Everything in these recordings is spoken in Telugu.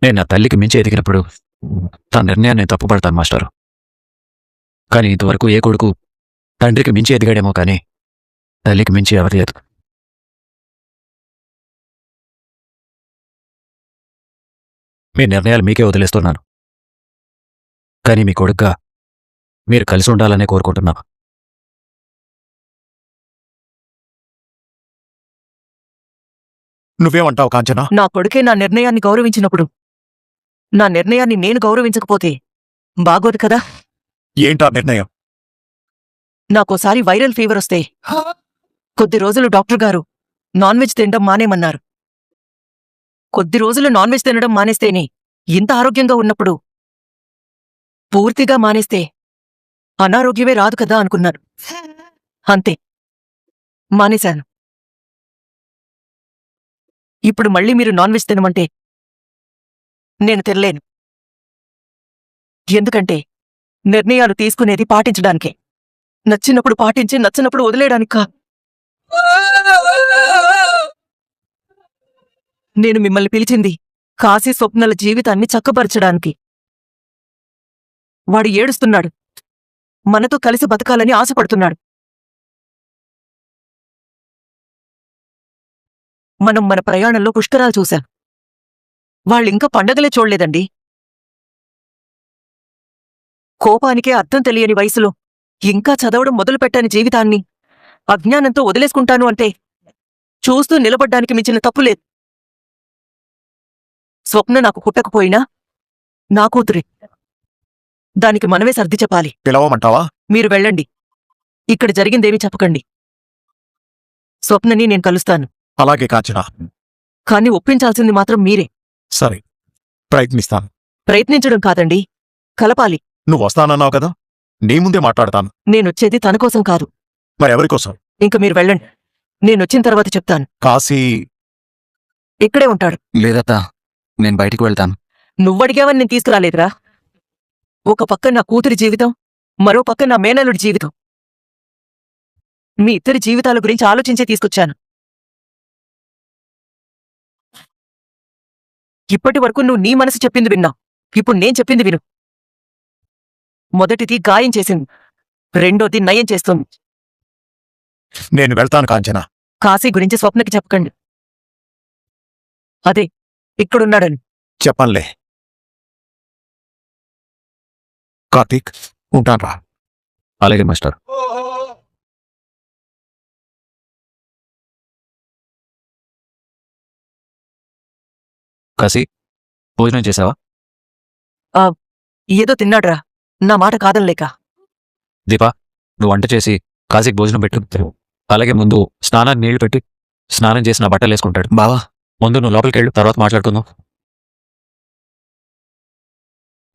నేను నా తల్లికి మించి ఎదిగినప్పుడు తన నిర్ణయాన్ని తప్పుపడతాను మాస్టారు. కానీ ఇంతవరకు ఏ కొడుకు తండ్రికి మించి ఎదిగాడేమో కానీ తల్లికి మించి ఎవరు లేదు. మీ నిర్ణయాలు మీకే వదిలేస్తున్నాను. కానీ మీ కొడుగ్గా మీరు కలిసి ఉండాలనే కోరుకుంటున్నాను. నువ్వేమంటావు కాంచనా? నా కొడుకే నా నిర్ణయాన్ని గౌరవించినప్పుడు నా నిర్ణయాన్ని నేను గౌరవించకపోతే బాగోదు కదా. ఏంటా నిర్ణయం? నాకోసారి వైరల్ ఫీవర్ వస్తే కొద్ది రోజులు డాక్టర్ గారు నాన్ వెజ్ తినడం మానేమన్నారు. కొద్ది రోజులు నాన్ వెజ్ తినడం మానేస్తేనే ఇంత ఆరోగ్యంగా ఉన్నప్పుడు పూర్తిగా మానేస్తే అనారోగ్యమే రాదు కదా అనుకున్నాను. అంతే, మానేశాను. ఇప్పుడు మళ్ళీ మీరు నాన్ వెజ్ తినమంటే నేను తినలేను. ఎందుకంటే నిర్ణయాలు తీసుకునేది పాటించడానికే. నచ్చినప్పుడు పాటించి నచ్చినప్పుడు వదిలేయడానికా. నేను మిమ్మల్ని పిలిచింది కాశీ స్వప్నల జీవితాన్ని చక్కపరచడానికి. వాడు ఏడుస్తున్నాడు, మనతో కలిసి బతకాలని ఆశపడుతున్నాడు. మనం మన ప్రయాణంలో పుష్కరాలు చూశాం. వాళ్ళింకా పండగలే చూడలేదండి. కోపానికే అర్థం తెలియని వయసులో ఇంకా చదవడం మొదలుపెట్టని జీవితాన్ని అజ్ఞానంతో వదిలేసుకుంటాను అంటే చూస్తూ నిలబడ్డానికి మించిన తప్పులేదు. స్వప్న నాకు పుట్టకపోయినా నా కూతురే. దానికి మనమే సర్ది చెప్పాలి. పిలవమంటావా? మీరు వెళ్ళండి, ఇక్కడ జరిగిందేమీ చెప్పకండి. స్వప్నని నేను కలుస్తాను. అలాగే కాంచనా. కాని ఒప్పించాల్సింది మాత్రం మీరే. సరే, ప్రయత్నిస్తాను. ప్రయత్నించడం కాదండి, కలపాలి. నువ్వు వస్తానన్నావు కదా, నీ ముందే మాట్లాడతాను. నేనొచ్చేది తన కోసం కాదు. మరెవరికోసం? ఇంక మీరు వెళ్ళండి, నేనొచ్చిన తర్వాత చెప్తాను. కాశీ ఇక్కడే ఉంటాడు. లేదత్తా, నేను బయటికి వెళ్తాను. నువ్వడిగావని నేను తీసుకురాలేదురా. ఒక పక్క నా కూతురి జీవితం, మరో పక్క నా మేనల్లుడి జీవితం. మీ ఇద్దరి జీవితాల గురించి ఆలోచించే తీసుకొచ్చాను. ఇప్పటి వరకు నువ్వు నీ మనసు చెప్పింది విన్నావు, ఇప్పుడు నేను చెప్పింది విను. మొదటిది గాయం చేసింది, రెండోది నయం చేస్తుంది. నేను వెళ్తాను కాంచనా. కాశీ గురించి స్వప్నకి చెప్పకండి. అదే ఇక్కడున్నాడని. చెప్పంలే. కార్తీక్, ఉంటాన్రా. అలాగే మాస్టర్. కాశీ, భోజనం చేసావా? ఏదో తిన్నాడ్రా, నా మాట కాదనలేక. దీపా, నువ్వు వంట చేసి కాశీకి భోజనం పెట్టు. అలాగే ముందు స్నానానికి నీళ్లు పెట్టి స్నానం చేసి నా బట్టలు వేసుకుంటాడు. బావా, ముందు నువ్వు లోపలికి వెళ్ళు, తర్వాత మాట్లాడుకుందాం.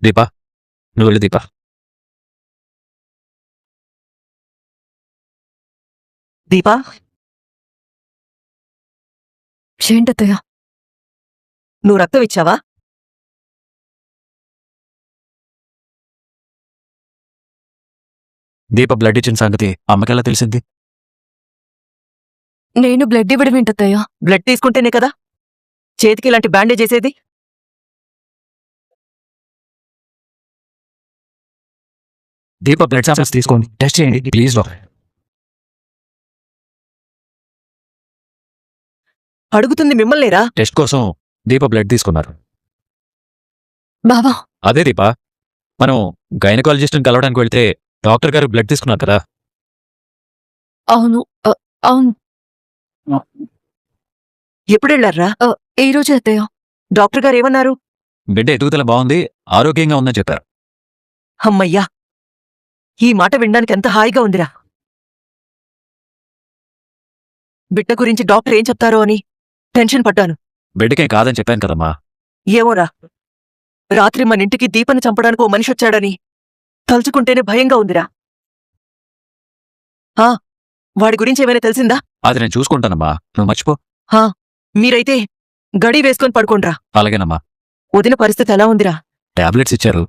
దీపా, నువ్వు వెళ్ళు. దీపా. దీపా, ఏంటత్తయ్య? నువ్వు రక్తం ఇచ్చావా? దీప బ్లడ్ ఇచ్చిన సంగతి అమ్మకెలా తెలిసింది? నేను బ్లడ్ ఇవ్వడం ఏంటత్తయ్య? బ్లడ్ తీసుకుంటేనే కదా చేతికి ఇలాంటి బ్యాండేజ్ చేసేది. దీప బ్లడ్ శాంపిల్స్ తీసుకోండి, టెస్ట్ చేయండి ప్లీజ్. అడుగుతుంది మిమ్మల్నేరా. టెస్ట్ కోసం దీప బ్లడ్ తీసుకున్నారు. బావా, అదే దీప, మనం గైనకాలజిస్ట్ని కలవడానికి వెళ్తే డాక్టర్ గారు బ్లడ్ తీసుకున్నారు కదా. అవును అవును. ఎప్పుడెళ్లారా? ఈ రోజే అత్తయ్య. డాక్టర్ గారు ఏమన్నారు? బిడ్డ ఎదుగుదల బాగుంది, ఆరోగ్యంగా ఉందని చెప్పారు. అమ్మయ్యా, ఈ మాట వినడానికి ఎంత హాయిగా ఉందిరా. బిడ్డ గురించి డాక్టర్ ఏం చెప్తారో అని టెన్షన్ పడ్డాను. బిడ్డకేం కాదని చెప్పాను కదమ్మా. ఏమోరా, రాత్రి మన ఇంటికి దీపని చంపడానికి ఓ మనిషి వచ్చాడని తలుచుకుంటేనే భయంగా ఉందిరా. వాడి గురించి ఏమైనా తెలిసిందా? అది నేను చూసుకుంటానమ్మా, నువ్వు మర్చిపో. మీరైతే గడి వేసుకొని పడుకోండ్రా. అలాగేనమ్మా. వదిన పరిస్థితి ఎలా ఉందిరా? టాబ్లెట్స్ ఇచ్చారు,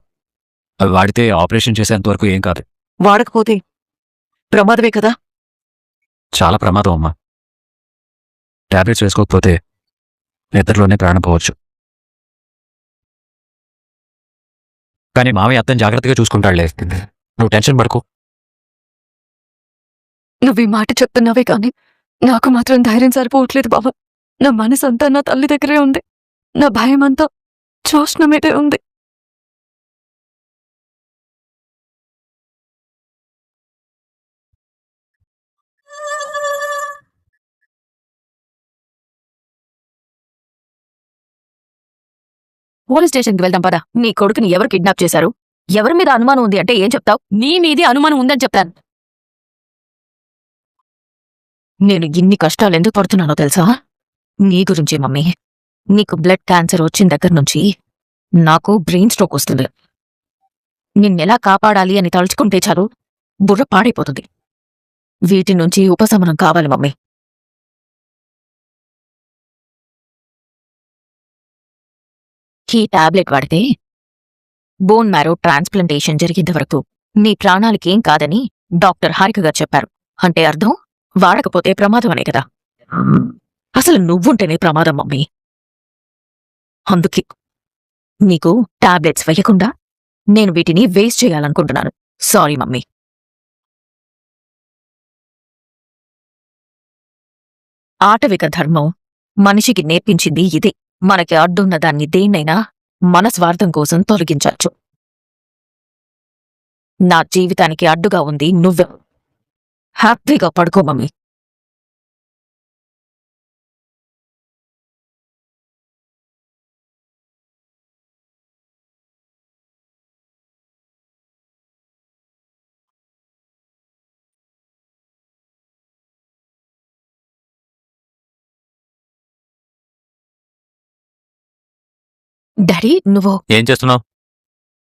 అవి వాడితే ఆపరేషన్ చేసేంత వరకు ఏం కాదు. వాడకపోతే ప్రమాదమే కదా. చాలా ప్రమాదం అమ్మా. టాబ్లెట్స్ వేసుకోకపోతే నిద్రలోనే ప్రాణం పోవచ్చు. కానీ మామయ్య అత్తని జాగ్రత్తగా చూసుకుంటాడులే. నువ్వు టెన్షన్ పడుకో. నువ్వు ఈ మాట చెప్తున్నావే కానీ నాకు మాత్రం ధైర్యం సరిపోవట్లేదు బావా. నా మనసు అంతా నా తల్లి దగ్గరే ఉంది. నా భయం అంతా జ్యోత్స్న మీదే ఉంది. పోలీస్ స్టేషన్కి వెళ్దాం పదా. నీ కొడుకుని ఎవరు కిడ్నాప్ చేశారు? ఎవరి మీద అనుమానం ఉంది అంటే ఏం చెప్తావు? నీ మీదే అనుమానం ఉందని చెప్తాను. నేను ఇన్ని కష్టాలు ఎందుకు పడుతున్నానో తెలుసా? నీ గురించే మమ్మీ. నీకు బ్లడ్ క్యాన్సర్ వచ్చిన దగ్గర నుంచి నాకు బ్రెయిన్ స్ట్రోక్ వస్తుంది. నిన్నెలా కాపాడాలి అని తలుచుకుంటే చాలు బుర్ర పాడైపోతుంది. వీటి నుంచి ఉపశమనం కావాలి మమ్మీ. ఈ టాబ్లెట్ వాడితే బోన్ మ్యారో ట్రాన్స్ప్లాంటేషన్ జరిగేంత వరకు నీ ప్రాణాలకేం కాదని డాక్టర్ హారిక గారు చెప్పారు. అంటే అర్థం వాడకపోతే ప్రమాదం అనే కదా. అసలు నువ్వుంటేనే ప్రమాదం మమ్మీ. అందుకే నీకు టాబ్లెట్స్ వేయకుండా నేను వీటిని వేస్ట్ చేయాలనుకుంటున్నాను. Sorry mummy. ఆటవిక ధర్మం మనిషికి నేర్పించింది ఇదే. మనకి అడ్డున్న దాన్ని దేన్నైనా మన స్వార్థం కోసం తొలగించచ్చు. నా జీవితానికి అడ్డుగా ఉంది నువ్వే. హ్యాపీగా పడుకో మమ్మీ. డాడీ, నువ్వు? ఏం చేస్తున్నావు?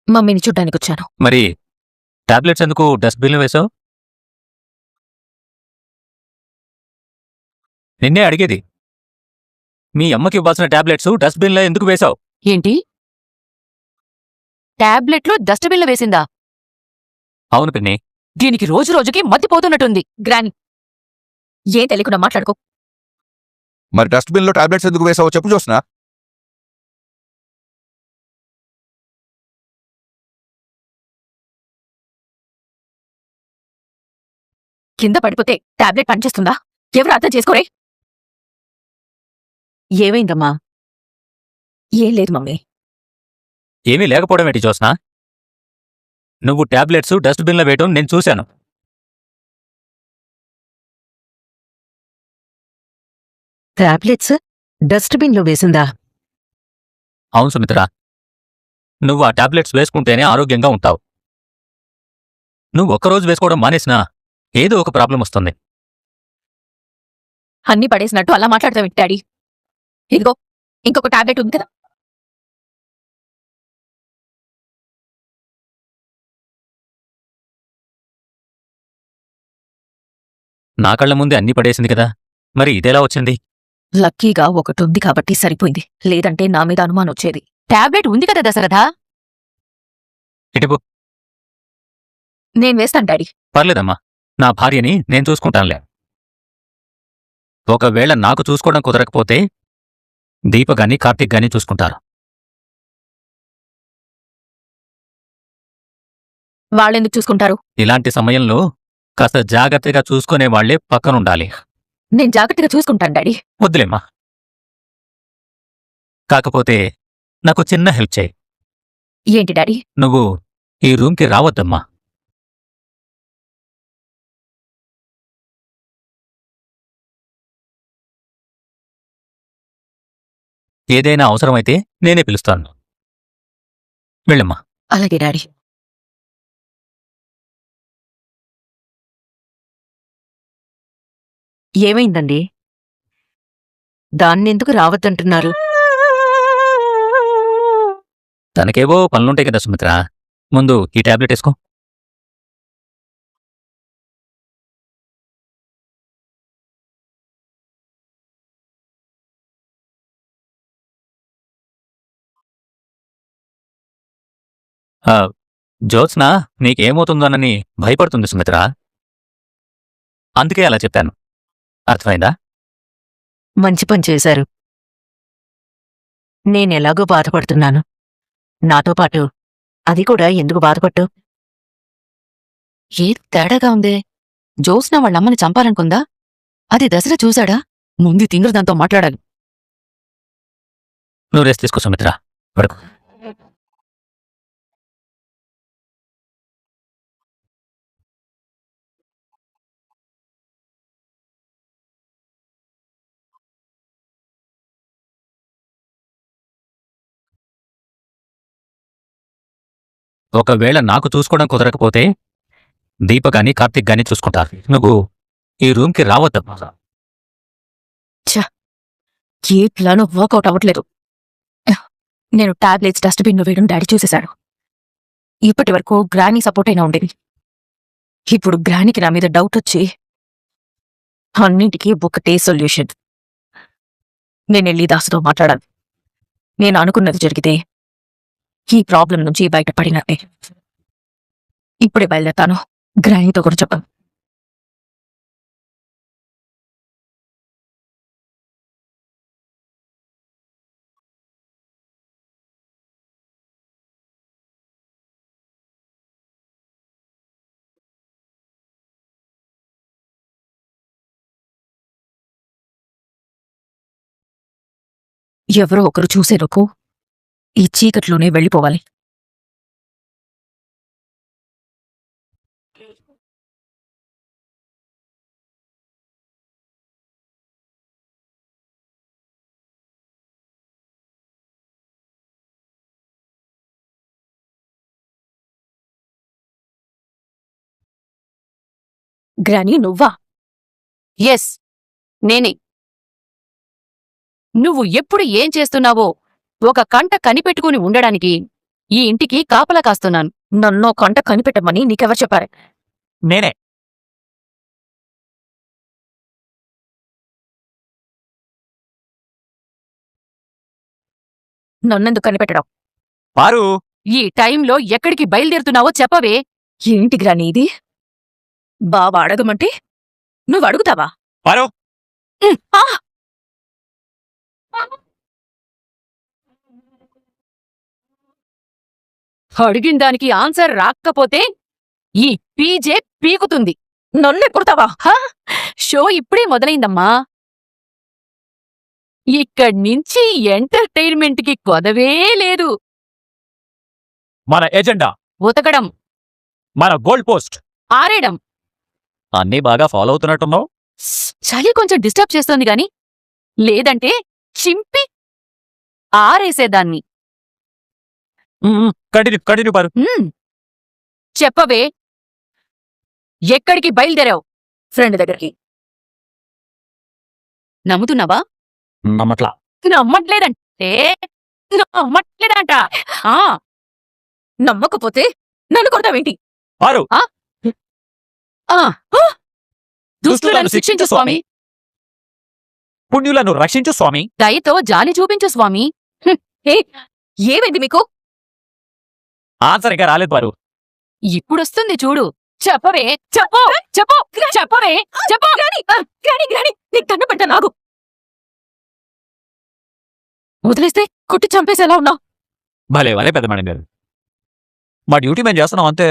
మమ్మీని చూడ్డానికొచ్చాను. మరి టాబ్లెట్స్ ఎందుకు డస్ట్బిన్లో వేసావు? నిన్నే అడిగేది. మీ అమ్మకి ఇవ్వాల్సిన టాబ్లెట్స్ డస్ట్బిన్లో ఎందుకు వేశావు? ఏంటి? టాబ్లెట్లు డస్ట్బిన్లో వేసిందా? అవును పిన్ని. దీనికి రోజు రోజుకి మత్తిపోతున్నట్టుంది. గ్రాని, ఏం తెలియకుండా మాట్లాడుకో. మరి డస్ట్బిన్లో టాబ్లెట్స్ ఎందుకు వేసావో చెప్పు జ్యోత్స్న. కింద పడిపోతే టాబ్లెట్ పనిచేస్తుందా? ఎవరు అర్థం చేసుకోరే? ఏమైందమ్మా? ఏం లేదు మమ్మీ. ఏమీ లేకపోవడం ఏంటి జ్యోత్స్న? నువ్వు టాబ్లెట్స్ డస్ట్బిన్లో వేయటం నేను చూశాను. టాబ్లెట్స్ డస్ట్బిన్లో వేసిందా? అవును సుమిత్ర. నువ్వు ఆ టాబ్లెట్స్ వేసుకుంటేనే ఆరోగ్యంగా ఉంటావు. నువ్వు ఒక్కరోజు వేసుకోవడం మానేసినా ఏదో ఒక ప్రాబ్లం వస్తుంది. అన్నీ పడేసినట్టు అలా మాట్లాడతావు డాడీ. ఇదిగో ఇంకొక టాబ్లెట్ ఉంది కదా. నా కళ్ళ ముందే అన్నీ పడేసింది కదా, మరి ఇదేలా వచ్చింది? లక్కీగా ఒకటి ఉంది కాబట్టి సరిపోయింది. లేదంటే నా మీద అనుమానం వచ్చేది. టాబ్లెట్ ఉంది కదా దశరథ. ఇటుపు. నేను వేస్తాను డాడీ. పర్లేదమ్మా, నా భార్యని నేను చూసుకుంటానులే. ఒకవేళ నాకు చూసుకోవడం కుదరకపోతే దీపగాని కార్తీక్ గాని చూసుకుంటారు. వాళ్ళెందుకు చూసుకుంటారు? ఇలాంటి సమయంలో కాస్త జాగ్రత్తగా చూసుకునే వాళ్లే పక్కనుండాలి. నేను జాగ్రత్తగా చూసుకుంటాను డాడీ. వద్దులేమ్మా. కాకపోతే నాకు చిన్న హెల్ప్ చేయి. ఏంటి డాడీ? నువ్వు ఈ రూమ్కి రావద్దమ్మా. ఏదైనా అవసరమైతే నేనే పిలుస్తాను. వెళ్ళమ్మా. అలాగే డాడీ. ఏమైందండి? దాన్నెందుకు రావద్దంటున్నారు? తనకేవో పనులుంటాయి కదా సుమిత్ర. ముందు ఈ టాబ్లెట్ వేసుకో. జ్యోత్స్న నీకేమవుతుందోనని భయపడుతుంది సుమిత్ర. అందుకే అలా చెప్పాను. అర్థమైందా? మంచి పని చేశారు. నేనెలాగో బాధపడుతున్నాను. నాతో పాటు అది కూడా ఎందుకు బాధపట్టు? ఏది తేడాగా ఉందే. జోస్న వాళ్ళమ్మని చంపాలనుకుందా? అది దసరా చూశాడా? ముందు తింగరు దాంతో మాట్లాడాలి. నువ్వు రెస్ట్ తీసుకో సుమిత్ర, పడుకో. ఒకవేళ నాకు చూసుకోవడం కుదరకపోతే దీపక్ గాని కార్తిక్ గాని చూసుకుంటారు. నువ్వు ఈ రూమ్కి రావద్దు. ఏ ప్లాను వర్కౌట్ అవ్వట్లేదు. నేను టాబ్లెట్స్ డస్ట్బిన్లో వేయడం డాడీ చూసేశాడు. ఇప్పటి వరకు గ్రానీ సపోర్ట్ అయినా ఉండేది. ఇప్పుడు గ్రానీకి నా మీద డౌట్ వచ్చి అన్నింటికీ ఒకటే సొల్యూషన్. నేనెళ్ళి దాసుతో మాట్లాడాలి. నేను అనుకున్నది జరిగితే ఈ ప్రాబ్లం నుంచి బయటపడినట్టే. ఇప్పుడే బయలుదేరతాను. గ్రానీతో కూడా చెప్పాను. ఎవరో ఒకరు చూసేలోపు ఈ చీకట్లోనే వెళ్ళిపోవాలి. గ్రానీ నువ్వా? ఎస్, నేనే. నువ్వు ఎప్పుడు ఏం చేస్తున్నావో ఒక కంట కనిపెట్టుకుని ఉండడానికి ఈ ఇంటికి కాపలా కాస్తున్నాను. నన్నో కంట కనిపెట్టమని నీకెవరు చెప్పారు? నేనే. నన్నెందుకు కనిపెట్టడం? పారు, ఈ టైంలో ఎక్కడికి బయలుదేరుతున్నావో చెప్పవే. ఏంటి గ్రానీ ఇది? బావా అడగమంటే నువ్వు అడుగుతావా? పారు, ఆ! అడిగిన దానికి ఆన్సర్ రాకపోతే ఈ పీజే పీకుతుంది. నన్నే కొడతావా? షో ఇప్పుడే మొదలైందమ్మా. ఇక్కడ్నించి ఎంటర్టైన్మెంట్కి కొదవే లేదు. మన ఎజెండా, ఉతకడం, మన గోల్డ్ పోస్ట్ ఆరేయడం. అన్నీ బాగా ఫాలో అవుతున్నట్టున్నావు. చలి కొంచెం డిస్టర్బ్ చేస్తోంది గాని లేదంటే చింపి ఆరేసేదాన్ని. కంటిన్యూ పారు. చెప్పవే, ఎక్కడికి బయలుదేరావు? ఫ్రెండ్ దగ్గరికి. నమ్ముతున్నావా? నమ్మట్లా. నమ్మట్లేదంటే నమ్మట్లేదంట. నమ్మకపోతే నన్ను కొడతావేంటి? పారు, దుష్టులను శిక్షించు స్వామి. పుణ్యులను రక్షించు స్వామి. దయతో జాలి చూపించు స్వామి. ఏమైంది మీకు? ఆన్సర్ ఇంకా రాలేదు పారు. ఇప్పుడొస్తుంది చూడు. చెప్పవే, చెప్పు చెప్పు చెప్పవే, చెప్పు. నీ కన్ను పెట్ట నాగు. వదిలేస్తే కొట్టి చంపేసేలా ఉన్నావు. భలే భలే పెద్ద మేడం గారు, మా డ్యూటీ మేము చేస్తున్నాం అంతే.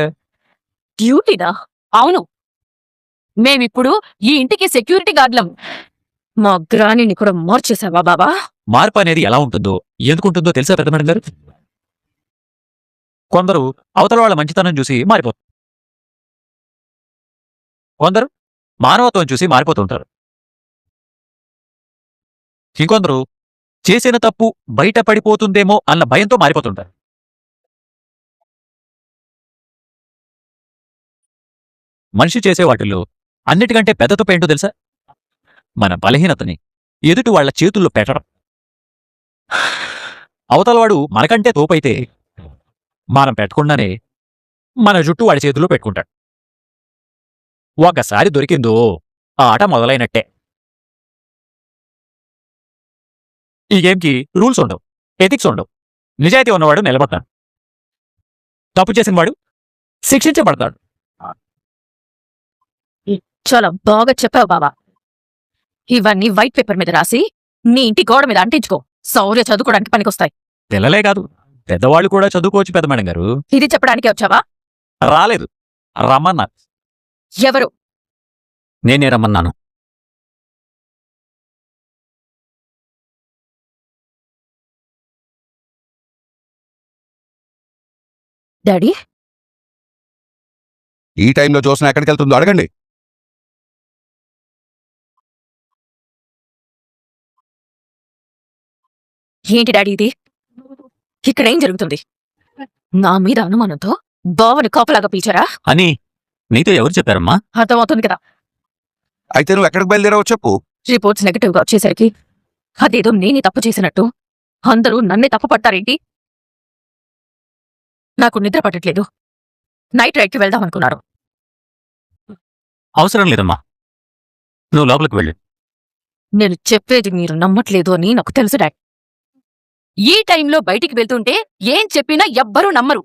డ్యూటీనా? అవును, మేమిప్పుడు ఈ ఇంటికి సెక్యూరిటీ గార్డులం. మా గ్రానీని కూడా మార్చేసావా బాబా? మార్పు అనేది ఎలా ఉంటుందో ఎందుకుంటుందో తెలుసా పెద్ద మేడం గారు? కొందరు అవతల వాళ్ళ మంచితనం చూసి మారిపోతారు, కొందరు మానవత్వం చూసి మారిపోతుంటారు, ఇంకొందరు చేసిన తప్పు బయటపడిపోతుందేమో అన్న భయంతో మారిపోతుంటారు. మనిషి చేసే వాటిల్లో అన్నిటికంటే పెద్ద తప్పు ఏంటో తెలుసా? మన బలహీనతని ఎదుటి వాళ్ల చేతుల్లో పెట్టడం. అవతలవాడు మనకంటే తోపైతే మనం పెట్టకుండానే మన జుట్టు వాడి చేతుల్లో పెట్టుకుంటాడు. ఒకసారి దొరికిందో ఆ ఆట మొదలైనట్టే. ఈ గేమ్కి రూల్స్ ఉండవు, ఎథిక్స్ ఉండవు. నిజాయితీ ఉన్నవాడు నిలబడతాడు, తప్పు చేసినవాడు శిక్షించబడతాడు. చాలా బాగా చెప్పావు బాబా. ఇవన్నీ వైట్ పేపర్ మీద రాసి నీ ఇంటి గోడ మీద అంటించుకో. శౌర్య చదువుకోవడానికి పనికొస్తాయి. పిల్లలే కాదు, పెద్దవాళ్ళు కూడా చదువుకోవచ్చు పెద్ద మేడం గారు. ఇది చెప్పడానికి వచ్చావా? రాలేదు, రమ్మన్నా. ఎవరు? నేనే రమ్మన్నాను. డాడీ, ఈ టైంలో జ్యోత్స్న ఎక్కడికి వెళ్తుందో అడగండి. ఏంటి డాడీ ఇది? ఇక్కడేం జరుగుతుంది? నా మీద అనుమానంతో బావని కాపలాగా పిలిచారా? అని నీతో ఎవరు చెప్పారమ్మా? అర్థమవుతుంది కదా. అయితే నువ్వు ఎక్కడికి బయలుదేరావో చెప్పు. రిపోర్ట్స్ నెగటివ్ గా వచ్చేసరికి అదేదో నేనే తప్పు చేసినట్టు అందరూ నన్నే తప్పు పట్టారేంటి? నాకు నిద్ర పట్టట్లేదు. నైట్ రైడ్కి వెళ్దాం అనుకున్నారు. అవసరం లేదమ్మా, నువ్వు లోపలికి వెళ్ళు. నేను చెప్పేది మీరు నమ్మట్లేదు అని నాకు తెలుసు డాడ్. ఈ టైంలో బయటికి వెళ్తుంటే ఏం చెప్పినా ఎవ్వరూ నమ్మరు.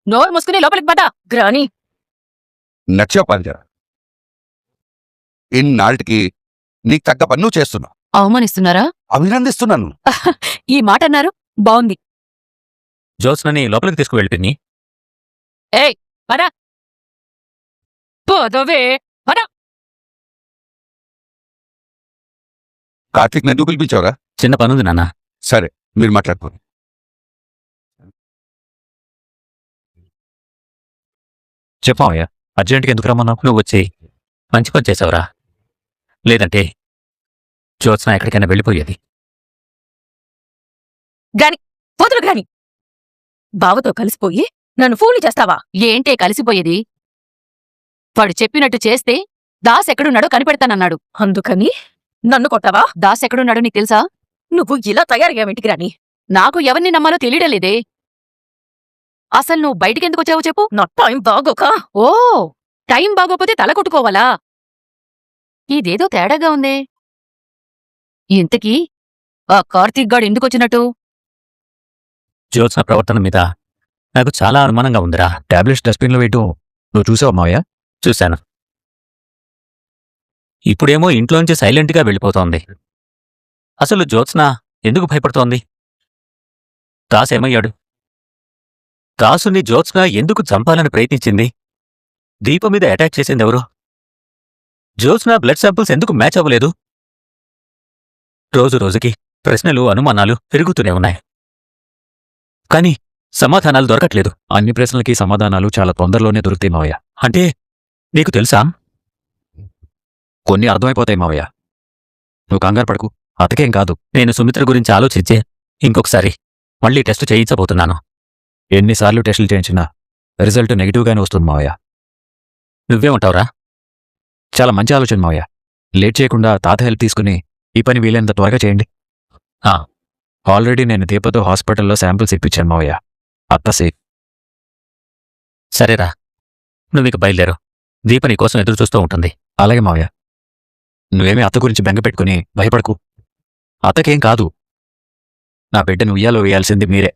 నోరు మూసుకుని లోపలికి పదా గ్రాని. నచ్చా పంజా. ఇన్నాళ్ళకి నీకు తగ్గ పన్ను చేస్తున్నావు. అవమానిస్తున్నారా? అభినందిస్తున్నాను. ఈ మాట అన్నారు బావుంది. జ్యోత్స్నని లోపలికి తీసుకువెళ్ళి పిన్ని. ఏయ్ పదా పోదవే పదా. కార్తీక్ ఎందుకు పిలిపించావురా? చిన్న పనుంది నాన్న. సరే, మీరు మాట్లాడుకోండి. చెప్పావయ్యా, అర్జెంట్గా ఎందుకు రమ్మన్నావు? నువ్వు వచ్చి మంచి పని చేసావురా. లేదంటే జ్యోత్స్న ఎక్కడికైనా వెళ్ళిపోయేది. పోతులు గ్రాని, బావతో కలిసిపోయి నన్ను ఫూలు చేస్తావా? ఏంటే కలిసిపోయేది? వాడు చెప్పినట్టు చేస్తే దాస్ ఎక్కడున్నాడో కనిపెడతానన్నాడు. అందుకని నన్ను కొట్టావా? దాస్ ఎక్కడున్నాడో నీకు తెలుసా? నువ్వు ఇలా తయారయ్యావేంటికి రాని? నాకు ఎవరిని నమ్మాలో తెలియడలేదే. అసలు నువ్వు బయటికెందుకు వచ్చావో చెప్పు. నా టైం బాగోక. ఓ, టైం బాగోపోతే తల కొట్టుకోవాలా? ఇదేదో తేడాగా ఉందే. ఇంతకీ ఆ కార్తీక్ గాడు ఎందుకొచ్చినట్టు? జ్యోత్స్న ప్రవర్తన మీద నాకు చాలా అనుమానంగా ఉందిరా. టాబ్లెట్స్ డస్ట్బిన్లో వేయటం నువ్వు చూసావు మావయ్య? చూశాను. ఇప్పుడేమో ఇంట్లోంచి సైలెంట్గా వెళ్ళిపోతోంది. అసలు జ్యోత్స్న ఎందుకు భయపడుతోంది? దాస్ ఏమయ్యాడు? దాసుని జ్యోత్స్న ఎందుకు చంపాలని ప్రయత్నించింది? దీప మీద అటాక్ చేసిందెవరు? జ్యోత్స్న బ్లడ్ శాంపిల్స్ ఎందుకు మ్యాచ్ అవ్వలేదు? రోజు రోజుకి ప్రశ్నలు, అనుమానాలు పెరుగుతూనే ఉన్నాయి. కానీ సమాధానాలు దొరకట్లేదు. అన్ని ప్రశ్నలకి సమాధానాలు చాలా తొందరలోనే దొరుకుతాయి మావయ్య. అంటే నీకు తెలుసా? కొన్ని అర్థమైపోతాయి మావయ్య, నువ్వు కంగారు పడకు. అతకేం కాదు. నేను సుమిత్ర గురించి ఆలోచించే ఇంకొకసారి మళ్ళీ టెస్ట్ చేయించబోతున్నాను. ఎన్నిసార్లు టెస్టులు చేయించినా రిజల్ట్ నెగిటివ్గానే వస్తుంది మావయ్య. నువ్వేమంటావురా? చాలా మంచి ఆలోచన మావయ్య. లేట్ చేయకుండా తాత హెల్ప్ తీసుకుని ఈ పని వీలైనంత త్వరగా చేయండి. ఆల్రెడీ నేను దీపతో హాస్పిటల్లో శాంపిల్స్ ఇప్పించాను మావయ్య. అత్త సేఫ్. సరేరా, నువ్విక బయలుదేరు. దీప నీకోసం ఎదురు చూస్తూ ఉంటుంది. అలాగే మావయ్య. నువ్వేమీ అత్త గురించి బెంగ పెట్టుకుని భయపడకు. అత్తకేం కాదు. నా బిడ్డను ఉయ్యాలో వేయాల్సింది మీరే.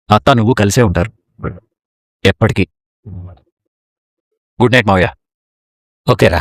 అత్త నువ్వు కలిసే ఉంటారు ఎప్పటికీ. గుడ్ నైట్ మావయ్య. ఓకేరా.